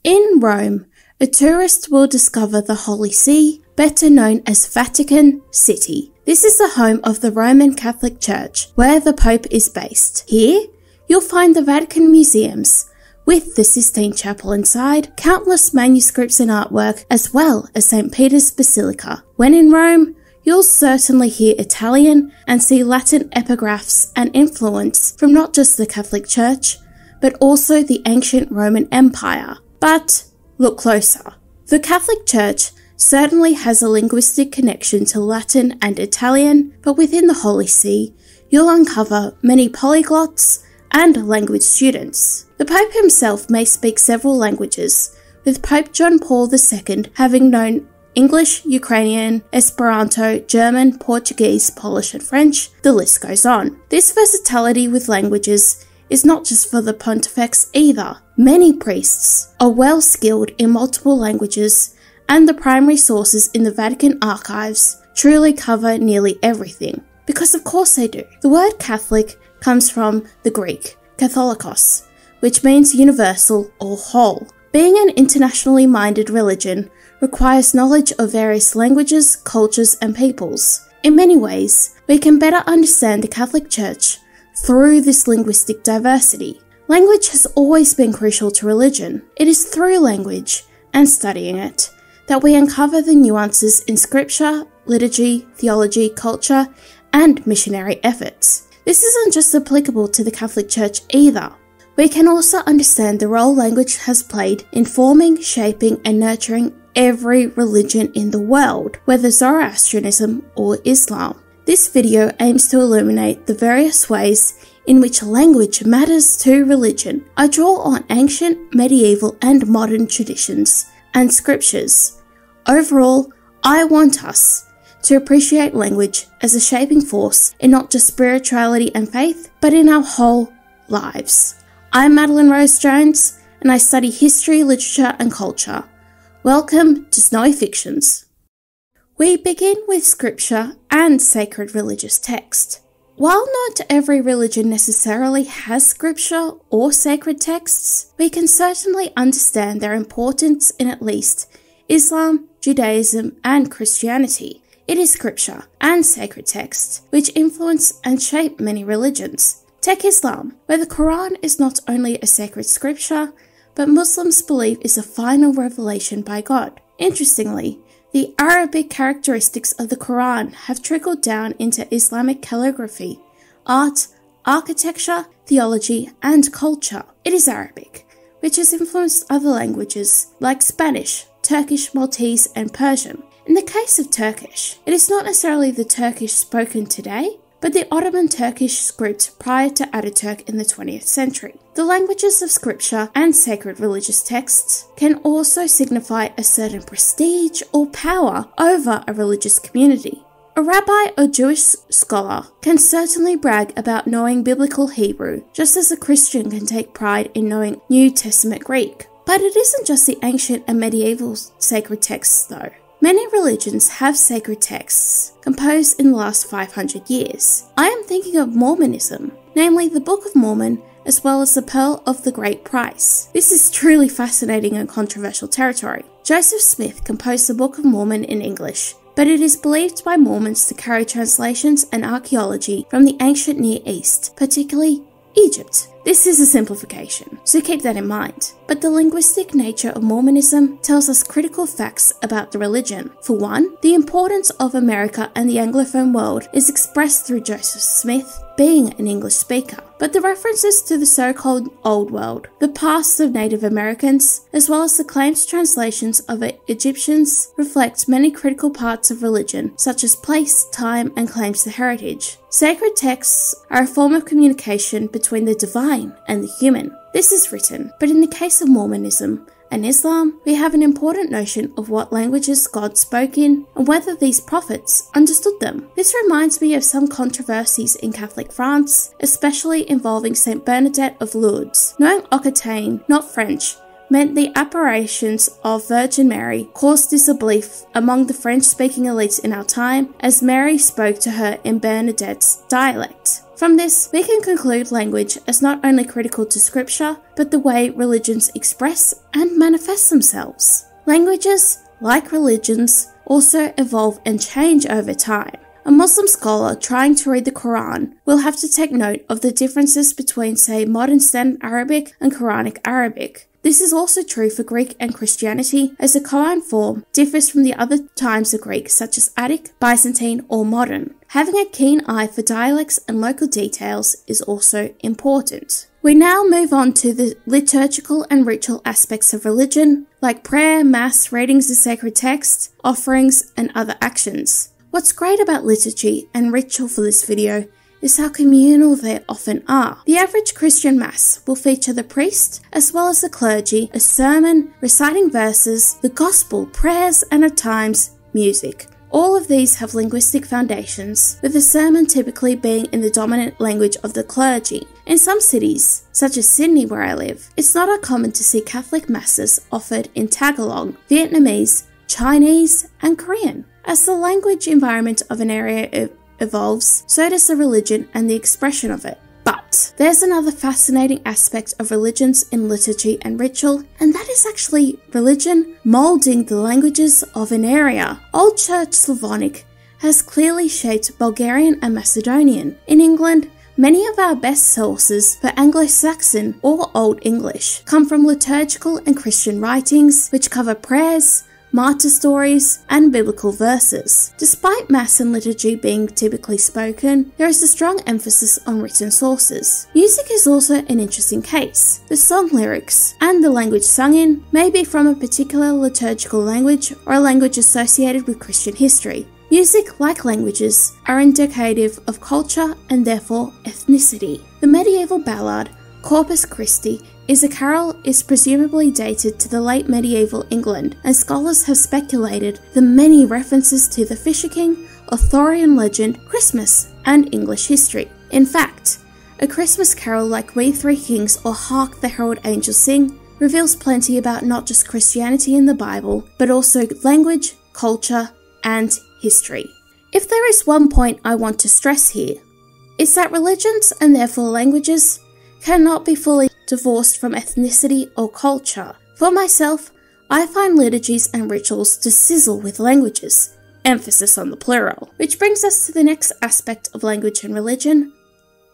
In Rome, a tourist will discover the Holy See, better known as Vatican City. This is the home of the Roman Catholic Church, where the Pope is based. Here, you'll find the Vatican Museums, with the Sistine Chapel inside, countless manuscripts and artwork, as well as St. Peter's Basilica. When in Rome, you'll certainly hear Italian and see Latin epigraphs and influence from not just the Catholic Church, but also the ancient Roman Empire. But look closer. The Catholic Church certainly has a linguistic connection to Latin and Italian, but within the Holy See, you'll uncover many polyglots and language students. The Pope himself may speak several languages, with Pope John Paul II having known English, Ukrainian, Esperanto, German, Portuguese, Polish and French. The list goes on. This versatility with languages is not just for the pontifex either. Many priests are well skilled in multiple languages, and the primary sources in the Vatican archives truly cover nearly everything. Because of course they do. The word Catholic comes from the Greek, Katholikos, which means universal or whole. Being an internationally minded religion requires knowledge of various languages, cultures, and peoples. In many ways, we can better understand the Catholic Church through this linguistic diversity. Language has always been crucial to religion. It is through language and studying it that we uncover the nuances in scripture, liturgy, theology, culture, and missionary efforts. This isn't just applicable to the Catholic Church either. We can also understand the role language has played in forming, shaping, and nurturing every religion in the world, whether Zoroastrianism or Islam. This video aims to illuminate the various ways in which language matters to religion. I draw on ancient, medieval, and modern traditions and scriptures. Overall, I want us to appreciate language as a shaping force in not just spirituality and faith, but in our whole lives. I'm Madeline Rose Jones, and I study history, literature, and culture. Welcome to Snowy Fictions. We begin with scripture and sacred religious text. While not every religion necessarily has scripture or sacred texts, we can certainly understand their importance in at least Islam, Judaism, and Christianity. It is scripture and sacred texts which influence and shape many religions. Take Islam, where the Quran is not only a sacred scripture, but Muslims believe is a final revelation by God. Interestingly, the Arabic characteristics of the Quran have trickled down into Islamic calligraphy, art, architecture, theology, and culture. It is Arabic, which has influenced other languages like Spanish, Turkish, Maltese, and Persian. In the case of Turkish, it is not necessarily the Turkish spoken today, but the Ottoman Turkish script prior to Ataturk in the 20th century. The languages of scripture and sacred religious texts can also signify a certain prestige or power over a religious community. A rabbi or Jewish scholar can certainly brag about knowing biblical Hebrew, just as a Christian can take pride in knowing New Testament Greek. But it isn't just the ancient and medieval sacred texts though. Many religions have sacred texts composed in the last 500 years. I am thinking of Mormonism, namely the Book of Mormon, as well as the Pearl of the Great Price. This is truly fascinating and controversial territory. Joseph Smith composed the Book of Mormon in English, but it is believed by Mormons to carry translations and archaeology from the ancient Near East, particularly Egypt. This is a simplification, so keep that in mind. But the linguistic nature of Mormonism tells us critical facts about the religion. For one, the importance of America and the Anglophone world is expressed through Joseph Smith being an English speaker. But the references to the so-called Old World, the past of Native Americans, as well as the claimed translations of Egyptians reflect many critical parts of religion, such as place, time, and claims to heritage. Sacred texts are a form of communication between the divine and the human. This is written, but in the case of Mormonism and Islam, we have an important notion of what languages God spoke in and whether these prophets understood them. This reminds me of some controversies in Catholic France, especially involving Saint Bernadette of Lourdes. Knowing Occitan, not French, meant the apparitions of Virgin Mary caused disbelief among the French-speaking elites in our time, as Mary spoke to her in Bernadette's dialect. From this, we can conclude language as not only critical to scripture, but the way religions express and manifest themselves. Languages, like religions, also evolve and change over time. A Muslim scholar trying to read the Quran will have to take note of the differences between, say, modern Standard Arabic and Quranic Arabic. This is also true for Greek and Christianity, as the Koine form differs from the other times of Greek, such as Attic, Byzantine, or modern. Having a keen eye for dialects and local details is also important. We now move on to the liturgical and ritual aspects of religion, like prayer, mass, readings of sacred text, offerings, and other actions. What's great about liturgy and ritual for this video is how communal they often are. The average Christian mass will feature the priest as well as the clergy, a sermon, reciting verses, the gospel, prayers, and at times, music. All of these have linguistic foundations, with the sermon typically being in the dominant language of the clergy. In some cities, such as Sydney where I live, it's not uncommon to see Catholic masses offered in Tagalog, Vietnamese, Chinese, and Korean. As the language environment of an area evolves, so does the religion and the expression of it. But there's another fascinating aspect of religions in liturgy and ritual, and that is actually religion molding the languages of an area. Old Church Slavonic has clearly shaped Bulgarian and Macedonian. In England, many of our best sources for Anglo-Saxon or Old English come from liturgical and Christian writings, which cover prayers, martyr stories, and biblical verses. Despite Mass and liturgy being typically spoken, there is a strong emphasis on written sources. Music is also an interesting case. The song lyrics and the language sung in may be from a particular liturgical language or a language associated with Christian history. Music, like languages, are indicative of culture and therefore ethnicity. The medieval ballad Corpus Christi is presumably dated to the late medieval England, and scholars have speculated the many references to the Fisher King, Arthurian legend, Christmas, and English history. In fact, a Christmas carol like We Three Kings or Hark the Herald Angels Sing reveals plenty about not just Christianity in the Bible, but also language, culture, and history. If there is one point I want to stress here, it's that religions, and therefore languages, cannot be fully divorced from ethnicity or culture. For myself, I find liturgies and rituals to sizzle with languages, emphasis on the plural. Which brings us to the next aspect of language and religion,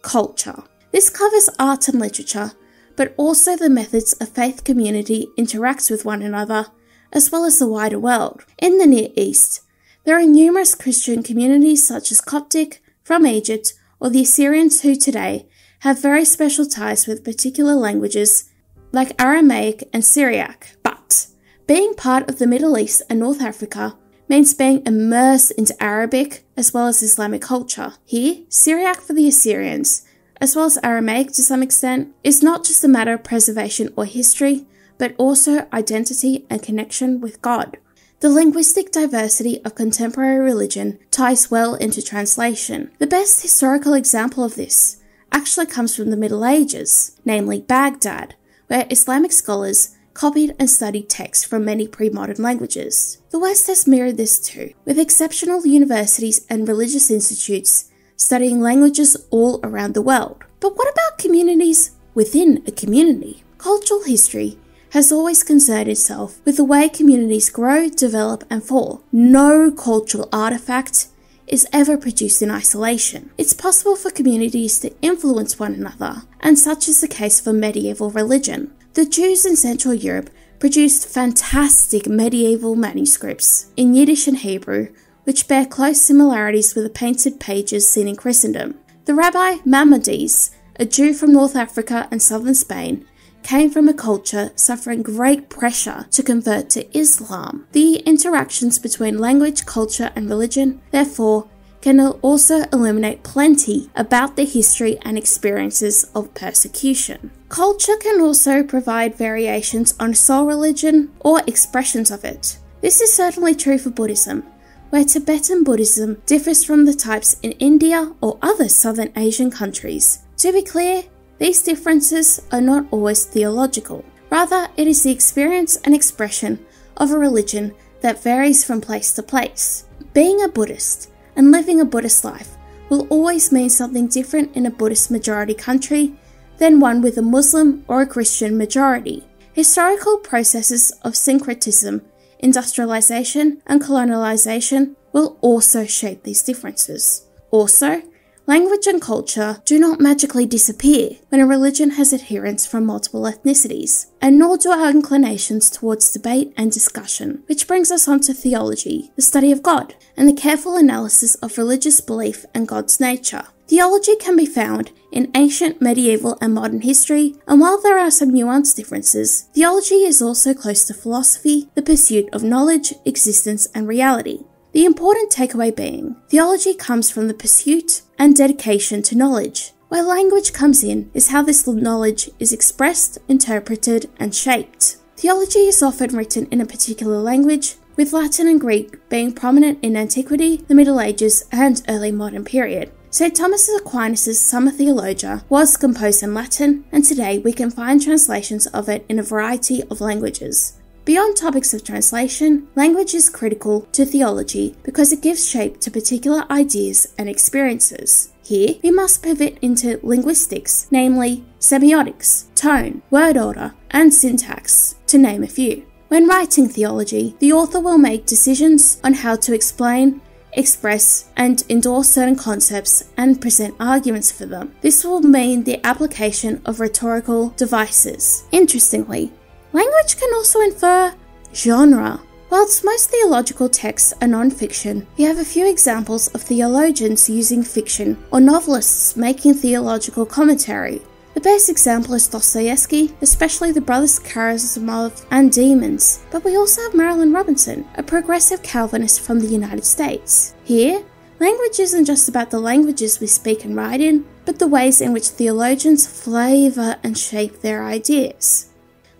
culture. This covers art and literature, but also the methods a faith community interacts with one another, as well as the wider world. In the Near East, there are numerous Christian communities such as Coptic, from Egypt, or the Assyrians who today have very special ties with particular languages like Aramaic and Syriac. But being part of the Middle East and North Africa means being immersed into Arabic as well as Islamic culture. Here, Syriac for the Assyrians, as well as Aramaic to some extent, is not just a matter of preservation or history, but also identity and connection with God. The linguistic diversity of contemporary religion ties well into translation. The best historical example of this actually comes from the Middle Ages, namely Baghdad, where Islamic scholars copied and studied texts from many pre-modern languages. The West has mirrored this too, with exceptional universities and religious institutes studying languages all around the world. But what about communities within a community? Cultural history has always concerned itself with the way communities grow, develop, and fall. No cultural artifact is ever produced in isolation. It's possible for communities to influence one another, and such is the case for medieval religion. The Jews in Central Europe produced fantastic medieval manuscripts in Yiddish and Hebrew, which bear close similarities with the painted pages seen in Christendom. The Rabbi Maimonides, a Jew from North Africa and southern Spain, came from a culture suffering great pressure to convert to Islam. The interactions between language, culture, and religion, therefore, can also illuminate plenty about the history and experiences of persecution. Culture can also provide variations on sole religion or expressions of it. This is certainly true for Buddhism, where Tibetan Buddhism differs from the types in India or other Southern Asian countries. To be clear, these differences are not always theological. Rather, it is the experience and expression of a religion that varies from place to place. Being a Buddhist and living a Buddhist life will always mean something different in a Buddhist majority country than one with a Muslim or a Christian majority. Historical processes of syncretism, industrialization, and colonialization will also shape these differences. Also, language and culture do not magically disappear when a religion has adherents from multiple ethnicities, and nor do our inclinations towards debate and discussion, which brings us on to theology, the study of God, and the careful analysis of religious belief and God's nature. Theology can be found in ancient, medieval, and modern history, and while there are some nuanced differences, theology is also close to philosophy, the pursuit of knowledge, existence, and reality. The important takeaway being, theology comes from the pursuit and dedication to knowledge. Where language comes in is how this knowledge is expressed, interpreted, and shaped. Theology is often written in a particular language, with Latin and Greek being prominent in antiquity, the Middle Ages, and early modern period. St. Thomas Aquinas' Summa Theologia was composed in Latin, and today we can find translations of it in a variety of languages. Beyond topics of translation, language is critical to theology because it gives shape to particular ideas and experiences. Here, we must pivot into linguistics, namely semiotics, tone, word order, and syntax, to name a few. When writing theology, the author will make decisions on how to explain, express, and endorse certain concepts and present arguments for them. This will mean the application of rhetorical devices. Interestingly, language can also infer genre. Whilst most theological texts are non-fiction, we have a few examples of theologians using fiction or novelists making theological commentary. The best example is Dostoevsky, especially the brothers Karamazov and Demons, but we also have Marilynne Robinson, a progressive Calvinist from the United States. Here, language isn't just about the languages we speak and write in, but the ways in which theologians flavor and shape their ideas.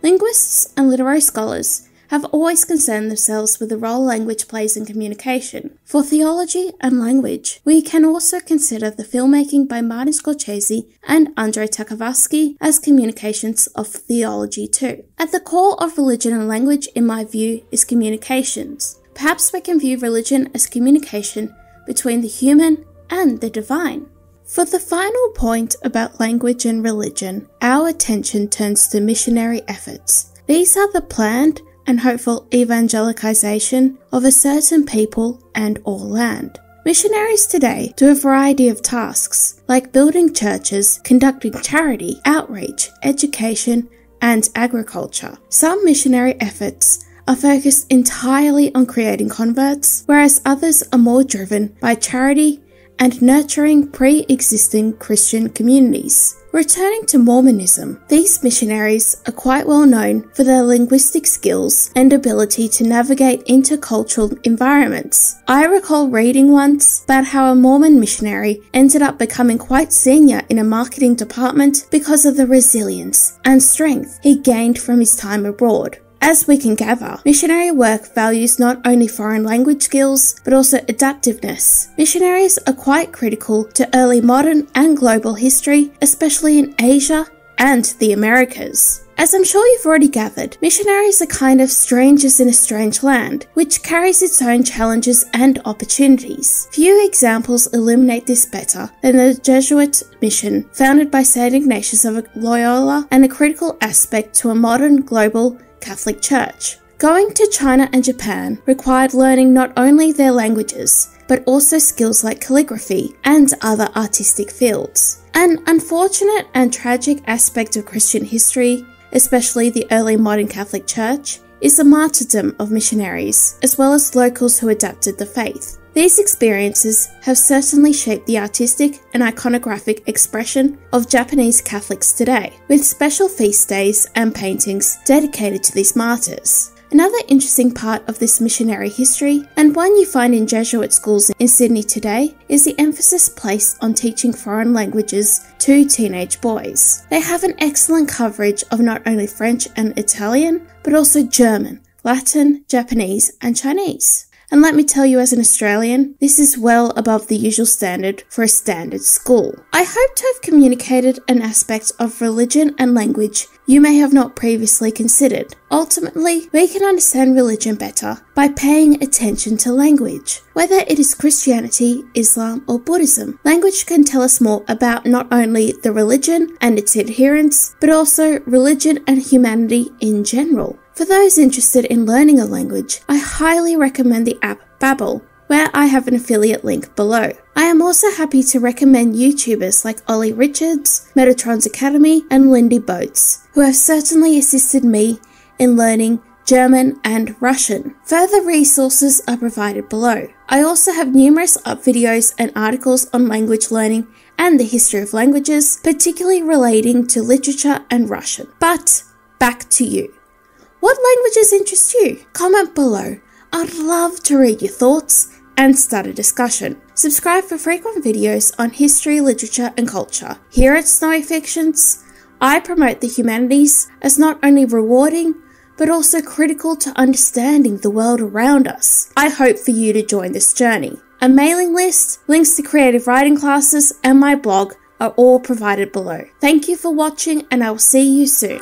Linguists and literary scholars have always concerned themselves with the role language plays in communication. For theology and language, we can also consider the filmmaking by Martin Scorsese and Andrei Tarkovsky as communications of theology too. At the core of religion and language, in my view, is communications. Perhaps we can view religion as communication between the human and the divine. For the final point about language and religion, our attention turns to missionary efforts. These are the planned and hopeful evangelicization of a certain people and or land. Missionaries today do a variety of tasks, like building churches, conducting charity, outreach, education, and agriculture. Some missionary efforts are focused entirely on creating converts, whereas others are more driven by charity and nurturing pre-existing Christian communities. Returning to Mormonism, these missionaries are quite well known for their linguistic skills and ability to navigate intercultural environments. I recall reading once about how a Mormon missionary ended up becoming quite senior in a marketing department because of the resilience and strength he gained from his time abroad. As we can gather, missionary work values not only foreign language skills, but also adaptiveness. Missionaries are quite critical to early modern and global history, especially in Asia and the Americas. As I'm sure you've already gathered, missionaries are kind of strangers in a strange land, which carries its own challenges and opportunities. Few examples illuminate this better than the Jesuit mission founded by St. Ignatius of Loyola and a critical aspect to a modern global Catholic Church. Going to China and Japan required learning not only their languages, but also skills like calligraphy and other artistic fields. An unfortunate and tragic aspect of Christian history, especially the early modern Catholic Church, is the martyrdom of missionaries, as well as locals who adapted the faith. These experiences have certainly shaped the artistic and iconographic expression of Japanese Catholics today, with special feast days and paintings dedicated to these martyrs. Another interesting part of this missionary history, and one you find in Jesuit schools in Sydney today, is the emphasis placed on teaching foreign languages to teenage boys. They have an excellent coverage of not only French and Italian, but also German, Latin, Japanese, and Chinese. And let me tell you, as an Australian, this is well above the usual standard for a standard school. I hope to have communicated an aspect of religion and language you may have not previously considered. Ultimately, we can understand religion better by paying attention to language. Whether it is Christianity, Islam, or Buddhism, language can tell us more about not only the religion and its adherents, but also religion and humanity in general. For those interested in learning a language, I highly recommend the app Babbel, where I have an affiliate link below. I am also happy to recommend YouTubers like Ollie Richards, Metatrons Academy, and Lindy Boats, who have certainly assisted me in learning German and Russian. Further resources are provided below. I also have numerous videos and articles on language learning and the history of languages, particularly relating to literature and Russian. But back to you. What languages interest you? Comment below. I'd love to read your thoughts and start a discussion. Subscribe for frequent videos on history, literature, and culture. Here at Snowy Fictions, I promote the humanities as not only rewarding, but also critical to understanding the world around us. I hope for you to join this journey. A mailing list, links to creative writing classes, and my blog are all provided below. Thank you for watching, and I will see you soon.